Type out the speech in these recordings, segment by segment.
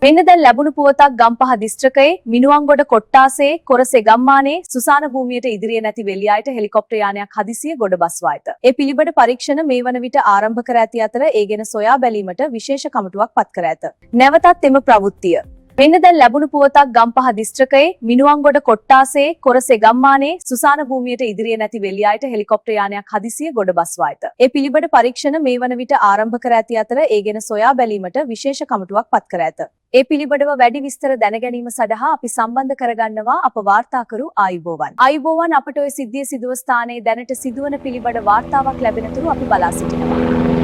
මෙන්න දැන් ලැබුණු පුවතක් ගම්පහ දිස්ත්‍රික්කයේ මිනුවන්ගොඩ කොට්ටාසේ කොරසේ ගම්මානයේ සුසාන භූමියට ඉදිරියේ නැති වෙලියායට හෙලිකොප්ටර් යානයක් හදිසියේ ගොඩ බස්වා ඇත. ඒ පිළිබඳ පරීක්ෂණ මේ වන විට ආරම්භ කර ඇති අතර ඒ ගැන සොයා බැලීමට විශේෂ කමිටුවක් පත් කර ඇත. නැවතත් එම ප්‍රවෘත්තිය මෙන්න දැන් ලැබුණු පුවතක් ගම්පහ දිස්ත්‍රික්කයේ මිනුවන්ගොඩ කොට්ටාසේ කොරසේ ගම්මානයේ සුසාන භූමියට ඉදිරියේ නැති වෙලියායට හෙලිකොප්ටර් යානයක් හදිසියේ ගොඩ බස්වා ඇත. ඒ පිළිබඳ පරීක්ෂණ මේ වන විට ආරම්භ කර ඇති අතර ඒ ගැන සොයා බැලීමට විශේෂ කමිටුවක් පත් කර ඇත. ඒ පිළිබඳව වැඩි විස්තර දැන ගැනීම සඳහා අපි සම්බන්ධ කරගන්නවා අප වාර්තාකරු ආයුබෝවන්. ආයුබෝවන් අපට ඔය සිද්ධිය සිදුව ස්ථානයේ දැනට සිදුවන පිළිබඳ වාර්තාවක් ලැබෙන තුරු අපි බලා සිටිනවා.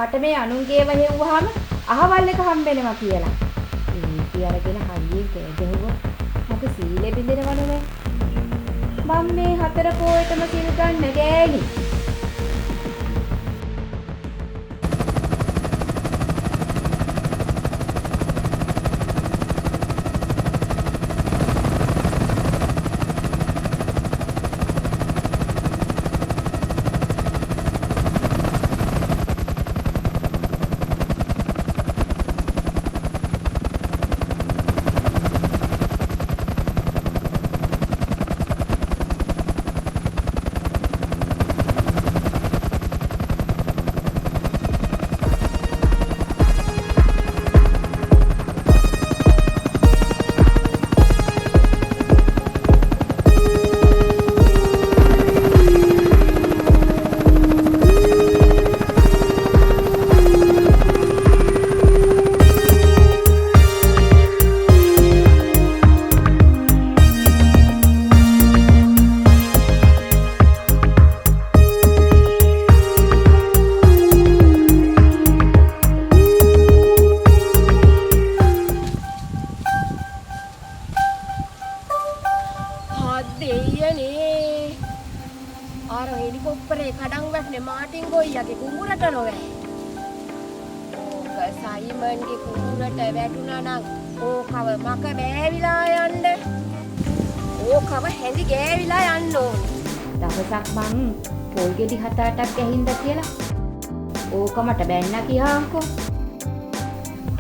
මට මේ අනුන්ගේව හෙව්වහම අහවල් එක හම්බෙනවා කියලා. ඒ අරගෙන හරියෙන් කෑගහුවා. මට සීලෙ බින්දෙනවලු මේ. මම මේ 4 පොයටම සීල් ගන්න ගෑණි. සයිමන්ගේ කුඹුරට වැටුණා නම් ඕකව මක බෑවිලා යන්න. ඕකව හැඳි ගෑවිලා යන්න ඕනේ. දවසක් මං පොල් ගෙඩි 7-8ක් ගැහින්ද කියලා. ඕක මට බැන්න කියාංකෝ.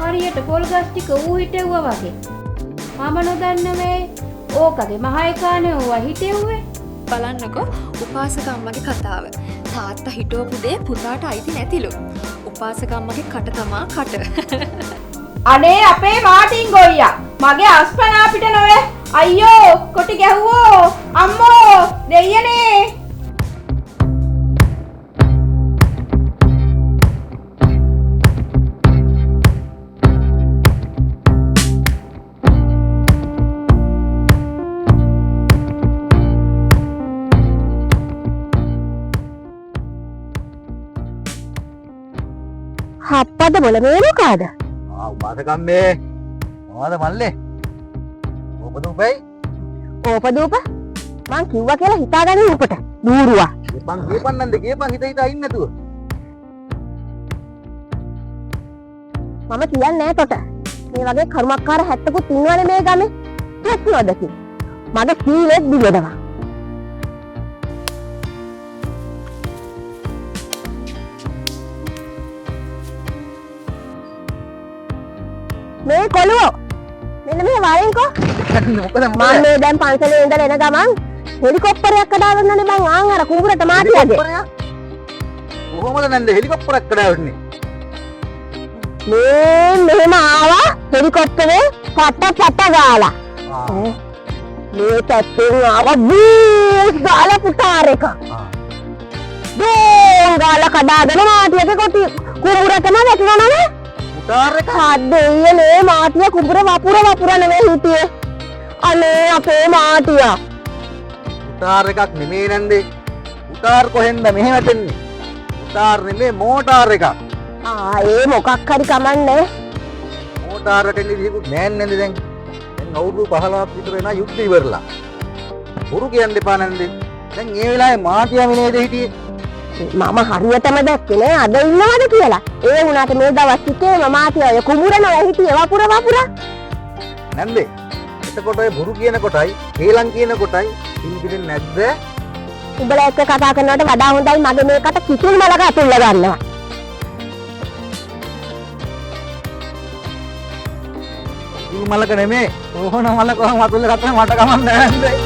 හරියට පොල් ගස් ටික ඌ හිටෙව්වා වගේ. මම නොදන්න මේ ඕකගේ මහ එකානේ ඌවා හිටෙව්වේ. බලන්නකෝ උපාසක අම්මගේ කතාව. තාත්තා හිටවපු දේ පුතාට අයිති නැතිලු. උපාසක අම්මගේ කට තමා කට. අනේ අපේ මාටින් ගොයියා මගේ අස්පනා අපිට නොවේ. අයියෝ කොටි ගැහුවෝ අම්මෝ දෙයියනේ. අප්පද මොළ මේනු කාද? උපාසකම්මේ මොනවද මල්ලේ? ඕපදූපයි? ඕපදූප? මං කිව්වා කියලා හිතාගන්නේ උපට. දූරුවා. කියපන් නන්ද කියපන් හිත හිතා ඉන්න නැතුව. මම කියන්නේ නෑ තොට. මේ වගේ කර්මකාර 70කුත් ඉන්නවනේ මේ ගමේ. හැක්නවද කි? මගේ සීලෙත් දිවෙනවා. මේ කොළුවෝ මෙන්න මේ වරෙන්කෝ. මොකද මම මේ දැන් පන්සලේ ඉඳලා එන ගමන් හෙලිකොප්ටරයක් කඩාවන්නනේ මං ආන් අර කුඹුරට මාටියගේ. කොහොමද නන්ද හෙලිකොප්ටරයක් කඩාවන්නේ? මේ මෙහෙම ආවා හෙලිකොප්ටරේ පට ගාලා. මේ පැත්තෙන් ආවා බූස් ගාලා පුතාර එක. බූස් ගාලා කඩාගෙන මාටියගේ කොටි කුඹුරටම වැටුණා නේද? පුතාර එක දෙයියනේ මාටිය කුඹුර වපුර නෙවෙයි හිටියේ. අනේ අපේ මාටියා. පුතාර එකක් නෙමෙයි නන්දේ. පුතාර කොහෙන්ද මෙහෙ වැටෙන්නේ? පුතාර නෙමෙයි මෝටාර එකක්. ඒ මොකක් හරි කමන්නේ. මෝටාර එකෙන් ඉදිරියකුත් නෑන් නේද දැන්. දැන් අවුරුදු 15ක් විතර වෙනා යුද්ධ ඉවරලා. හුරු කියන්න එපා නන්දේ. දැන් ඒ වෙලාවේ මාටියා මිනේද හිටියේ? මම හරියටම දැක්කේ නෑ අද ඉන්නවද කියලා. ඒ වුණාට මේ දවස් ටිකේ මම ආතිය කුඹුරන හිටියේ වපුර. නැන්දේ එතකොට ඔය බොරු කියන කොටයි හේලම් කියන කොටයි ඉන්දිරින් නැද්ද? උඹලා එක්ක කතා කරනවට වඩා හොඳයි මගේ මේකට කිතුල් මලක අතුල්ල ගන්නවා. කිතුල් මලක නෙමේ ඕන මලක අතුල්ල ගත්තා මට කමක් නැහැ නැන්දේ.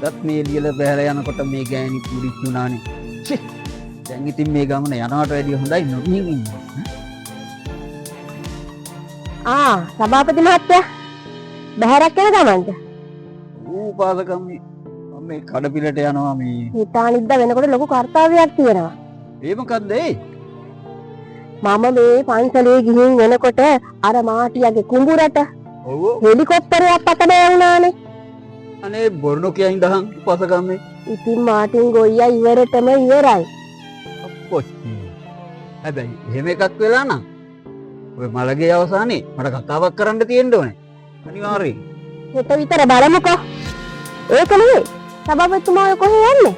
දත් මේ ලියල බැහැලා යනකොට මේ ගෑණි පුරිච්ච උනානේ. ෂේ. දැන් ඉතින් මේ ගමන යනවට වැඩිය හොඳයි නොමින් ඉන්න. සභාපති මහත්තයා බහැරක් යන ගමන්ද? පාසකම් මම මේ කඩපිලට යනවා මේ. හිතානිද්ද වෙනකොට ලොකු කාර්යයක් තියෙනවා. ඒ මොකද්ද ඒ? මම මේ පන්සලේ ගිහින් එනකොට අර මාටියාගේ කුඹුරට ඔව් හෙලිකොප්ටරයක් පතන වුණානේ. අනේ බොරුණු කියයින් දහන් පාසකම්මේ. ඉතින් මාටින් ගොයියා ඉවරටම ඉවරයි. අපොච්චි. හැබැයි එහෙම එකක් වෙලා නම් ඔය මලගේ අවසානයේ මට කතාවක් කරන්න තියෙන්න ඕනේ. අනිවාර්යයෙන්. හෙට විතර බලමුකෝ. ඒක නෙවෙයි. සභාපතිතුමා ඔය කොහෙ යන්නේ?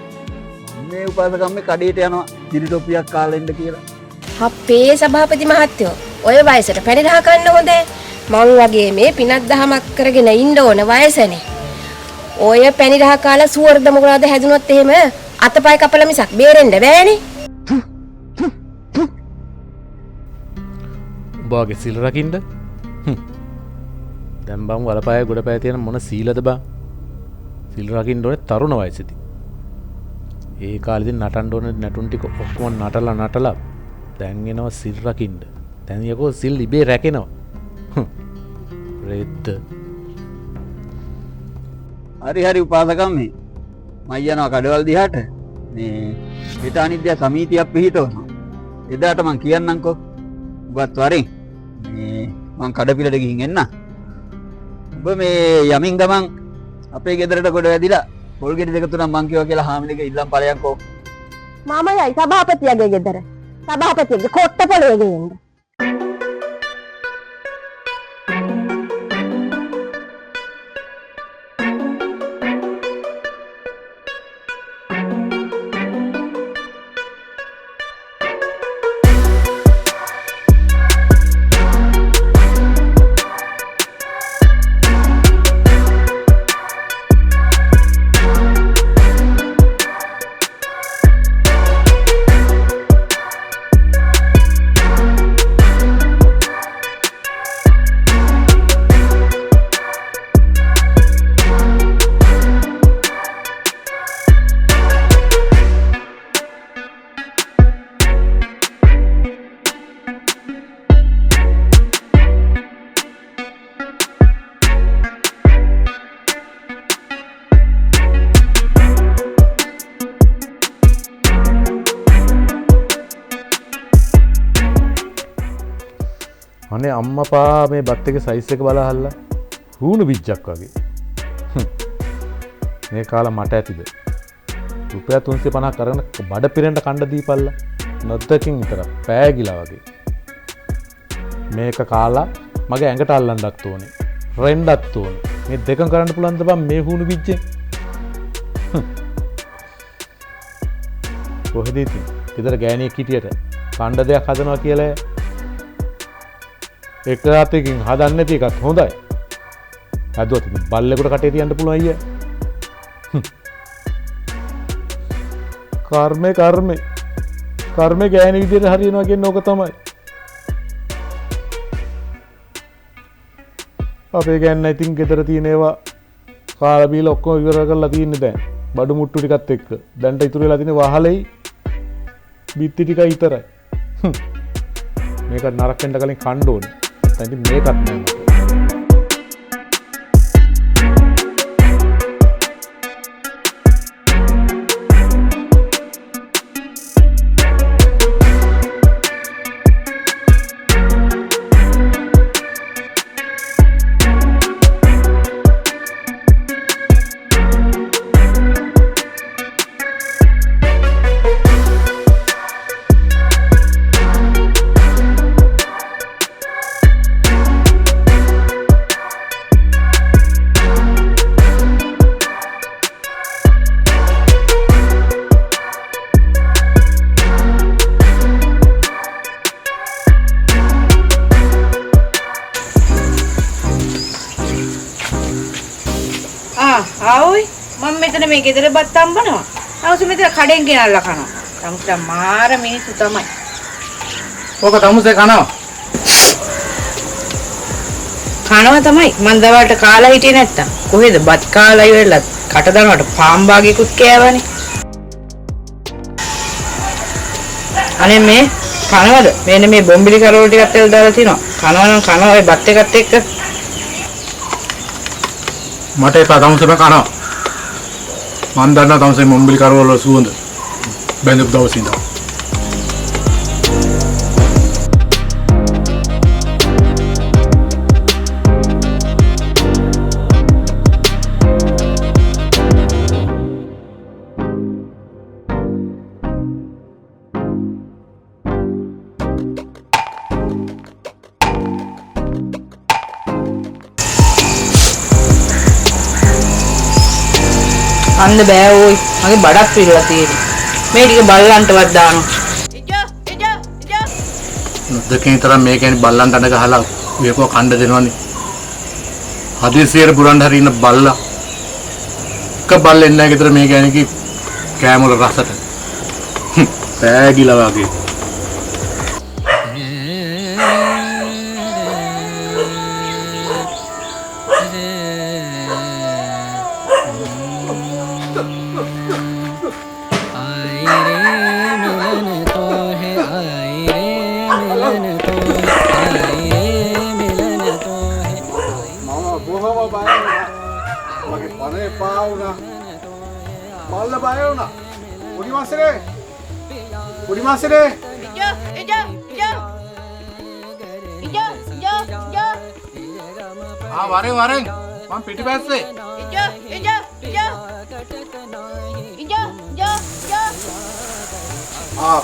මේ උපාසකම්මේ කඩේට යනවා දිරි ටොපියක් කාලා එන්න කියලා. අපේ සභාපති මහත්තයෝ ඔය වයසට පැණි රහ ගන්න හොඳේ. මං වගේ මේ පිනක් දහමක් කරගෙන ඉන්න ඕන වයසනේ. ඔය පැණි රහ කාලා සුවර්ධ මොකලාද හැදුනොත් එහෙම අතපය කපලා මිසක් බේරෙන්න බෑනේ. උඹගේ සීල රකින්න දැන් බම් වලපය ගොඩපය තියෙන මොන සීලද බං? සීල රකින්න ඕනේ තරුණ වයසේදී. ඒ කාලෙදී නටන්න ඕනේ නැටුම් ටික ඔක්කොම නටලා දැන් එනවා සිල් රකින්න. දැන් යකෝ සිල් ඉබේ රැකෙනවා. රෙද්ද. හරි උපාසකම්මේ. මම යනවා කඩවල් දිහාට. මේ හිත අනිද්‍ය සමීතියක් පිහිටවනවා. එදාට මං කියන්නම්කෝ. ඔබත් වරින් මේ මං කඩපිලට ගිහින් එන්න. ඔබ මේ යමින් ගමන් අපේ ගෙදරට ගොඩ වැදිලා පොල් ගෙඩි දෙක තුනක් මං කිව්වා කියලා හාමිනේක ඉල්ලම් ඵලයන්කෝ. මම යයි සභාපතියාගේ ගෙදර. සභාපතිගේ කොට්ට පොළවේ ගිහින්. අනේ අම්මපා මේ බත් එක සයිස් එක බලහල්ලා හූණු බිජ්ජක් වගේ. මේ කාලා මට ඇතිද? රුපියල් 350 කරගෙන බඩ පිරෙන්න කණ්ඩ දීපල්ලා. නොදකින් විතර පෑගිලා වගේ. මේක කාලා මගේ ඇඟට අල්ලන්නත් ඕනේ. රෙන්ඩත් ඕනේ. මේ දෙකම කරන්න පුළුවන්ද බං මේ හූණු බිජ්ජෙන්? කොහෙද ඉතින්? ඊතර ගෑණියෙක් හිටියට කණ්ඩ දෙයක් හදනවා කියලා එක අතකින් හදන්න නැති එකත් හොඳයි. හැදුවත් බල්ලෙකුට කටේ තියන්න පුළුවන් අයියා. කර්මේ ගෑණි විදියට හරියනවා කියන්නේ ඕක තමයි. අපේ ගෑන්න ඉතින් ගෙදර තියෙන ඒවා කාලා බීලා ඔක්කොම ඉවර කරලා තින්නේ දැන්. බඩු මුට්ටු ටිකත් එක්ක. දැන්ට ඉතුරු වෙලා තියෙන්නේ වහලෙයි බිත්ති ටිකයි විතරයි. මේක නරක වෙන්න කලින් කන්න ඕනේ. නැත්නම් මේකත් නෑ. ආවොයි මම මෙතන මේ ගෙදර බත් හම්බනවා. තමුසේ මෙතන කඩෙන් ගෙනල්ලා කනවා. තමුසේ මාර මිනිස්සු තමයි. ඕක තමුසේ කනවා. කනවා තමයි. මං දවල්ට කාලා හිටියේ නැත්තම්. කොහෙද බත් කාලා ඉවරලා කට දානවට පාම්බාගේකුත් කෑවනේ. අනේ මේ කනවද? මෙන්න මේ බොම්බිලි කරවල ටිකක් තෙල් දාලා තිනවා. කනවා නම් කනවා ඔය බත් එකත් එක්ක. මට එපා තමුසේම කනවා. මන් දන්නා තමුසේ මොම්බිලි කරවල වල සුවඳ. බැඳපු දවසේ ඉඳන්. අන්න බෑ ඕයි. මගේ බඩක් පිරලා තියෙන්නේ. මේ ටික බල්ලන්ටවත් දානවා. දෙකෙන් තරම් මේ කියන්නේ බල්ලන්ට අඬ ගහලා මේකව කණ්ඩ දෙනවනේ. හදිසියෙට පුරන් හරි ඉන්න බල්ලා. එක බල්ලෙන් නැහැ ගෙදර මේ කියන්නේ කි කෑම වල රසට. පෑගිලා වගේ. වරෙන් මම පිටිපස්සේ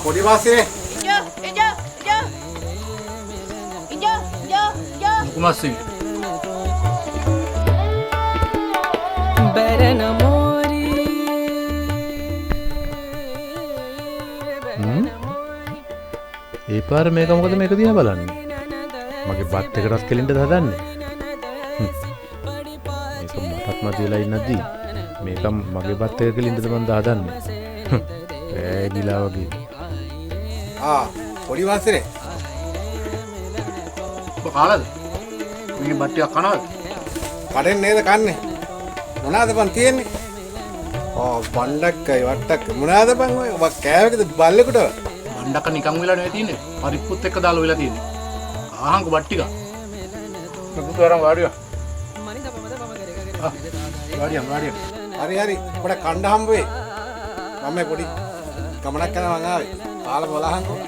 පොඩි මාසේ ලොකු මාසේ ඒ පාර මේක මොකද මේක දිහා බලන්නේ? මගේ බත් එක රස් කෙලින්ද හදන්නේ? මේක මටත් මතියලා ඉන්නදී මේක මගේ බත් එක කෙලින්ද මන් හදන්නේ? ඈගිලා වගේ. පොඩි වාසනේ. කාලද? මේ බත් ටික කනවද? කඩෙන් නේද කන්නේ? මොනවාද බං තියෙන්නේ? බණ්ඩක්කයි වට්ටක්ක මොනවාද බං ඔය? ඔබ කෑවකද බල්ලෙකුට? බණ්ඩක්ක නිකන් වෙලා නෙවෙයි තියෙන්නේ. පරිප්පුත් එක්ක දාලා වෙලා තියෙන්නේ. ආහංගු බත් ටික. පුතුරන් වාඩියා. වාඩියා. හරි ඔබට කණ්ඩ හම්බ වෙයි. මම පොඩි ගමනක් යනවා මං ආවේ. කාලා බලහන්කෝ.